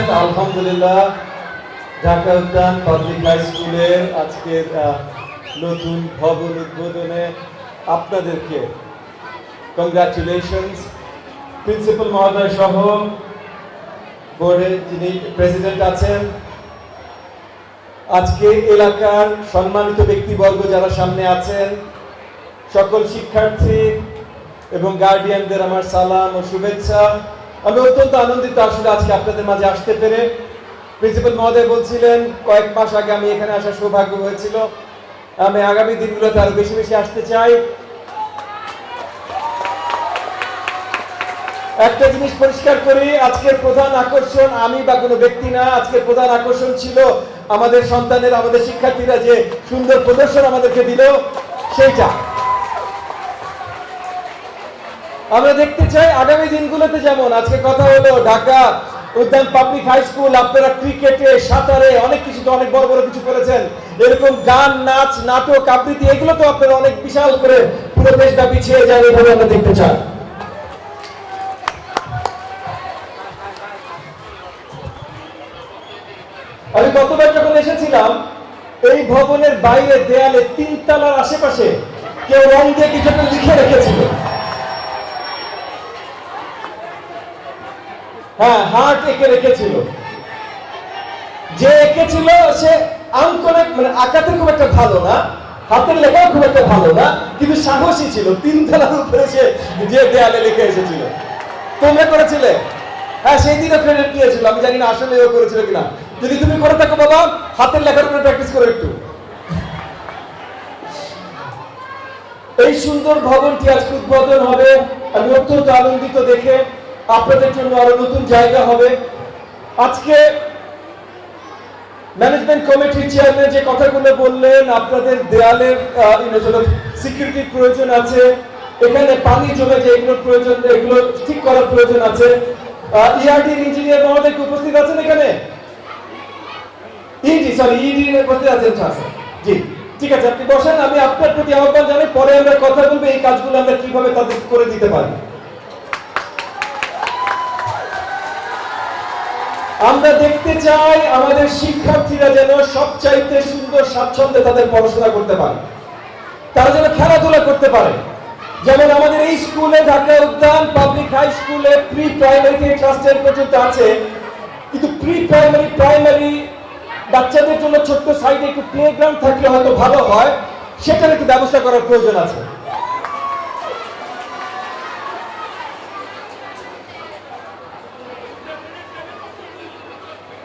আছেন? আলহামদুলিল্লাহ, ঢাকা উদ্যান পাবলিক হাই স্কুলের আজকের নতুন ভবন উদ্বোধনে আপনাদেরকে কংগ্রাচুলেশনস। প্রিন্সিপাল মহোদয় সহ বোর্ডের যিনি প্রেসিডেন্ট আছেন, আজকে এলাকার সম্মানিত ব্যক্তিবর্গ যারা সামনে আছেন, সকল শিক্ষার্থী এবং গার্ডিয়ানদের আমার সালাম ও শুভেচ্ছা। আমি অত্যন্ত আনন্দিত আসলে আজকে আপনাদের মাঝে আসতে পেরে। প্রিন্সিপাল মহোদয় বলছিলেন কয়েক মাস আগে আমি এখানে আসার সৌভাগ্য হয়েছিল। আমি আগামী দিনগুলোতে আরো বেশি বেশি আসতে চাই। একটা জিনিস পরিষ্কার করি, আজকের প্রধান আকর্ষণ আমি বা কোনো ব্যক্তি না। আজকের প্রধান আকর্ষণ ছিল আমাদের সন্তানের, আমাদের শিক্ষার্থীরা যে সুন্দর প্রদর্শন আমাদেরকে দিল, সেইটা আমরা দেখতে চাই। আগামী দিনগুলোতে যেমন আজকে কথা হলো ঢাকা উদ্যান পাবলিক হাই স্কুল, আপনারা ক্রিকেটে, সাঁতারে, অনেক কিছুতে অনেক বড় বড় কিছু করেছেন। এরকম গান, নাচ, নাটক, আবৃত্তি, এগুলো তো আপনারা অনেক বিশাল করে পুরো দেশব্যাপী ছিঁড়ে যায়, এভাবে আমরা দেখতে চাই। আমি গতবার যখন এসেছিলাম, এই ভবনের বাইরে দেয়ালে 3 তলার আশেপাশে কেউ রং দিয়ে কিছু একটা লিখে রেখেছিল। হ্যাঁ, হার্ট এঁকে রেখেছিল। যে এঁকেছিল সে অঙ্কনে মানে আঁকাতে খুব একটা ভালো না, হাতের লেখাও খুব একটা ভালো না, কিন্তু সাহসী ছিল। 3 তলার উপরে সে যে দেয়ালে লিখে এসেছিল। তোমরা করেছিলে? হ্যাঁ, সেই দিনও ক্রেডিট নিয়েছিল। আমি জানি না আসলে ও করেছিল কিনা। যদি তুমি করে থাকো বাবা, হাতের লেখার উপরে প্র্যাকটিস করো একটু। এই সুন্দর ভবনটি আজকে উদ্বোধন হবে। আমি অত্যন্ত আনন্দিত দেখে। আপনাদের জন্য আরো নতুন জায়গা হবে। আজকে ম্যানেজমেন্ট কমিটির চেয়ারম্যান যে কথাগুলো বললেন, আপনাদের দেয়ালের সিকিউরিটির প্রয়োজন আছে, এখানে পানি জমে যে এগুলোর প্রয়োজন, এগুলো ঠিক করার প্রয়োজন আছে। ইআরডি ইঞ্জিনিয়ার মহোদয় কি উপস্থিত আছেন এখানে? ইডি উপস্থিত আছেন? জি, ঠিক আছে, আপনি বসেন। আমি আপনার প্রতি আহ্বান জানাই, পরে আমরা কথা বলবো এই কাজগুলো আমরা কিভাবে তাদের করে দিতে পারি। আমরা দেখতে চাই আমাদের শিক্ষার্থীরা যেন সবচাইতে সুন্দর স্বাচ্ছন্দ্যে তাদের পড়াশোনা করতে পারে, তারা যেন খেলাধুলা করতে পারে। যেমন আমাদের এই স্কুলে, ঢাকা উদ্যান পাবলিক হাই স্কুলে প্রি প্রাইমারি থেকে ক্লাস 10 পর্যন্ত আছে, কিন্তু প্রি প্রাইমারি বাচ্চাদের জন্য ছোট্ট সাইডে একটু প্লেগ্রাউন্ড থাকলে হয়তো ভালো হয়, সেটার একটু ব্যবস্থা করার প্রয়োজন আছে।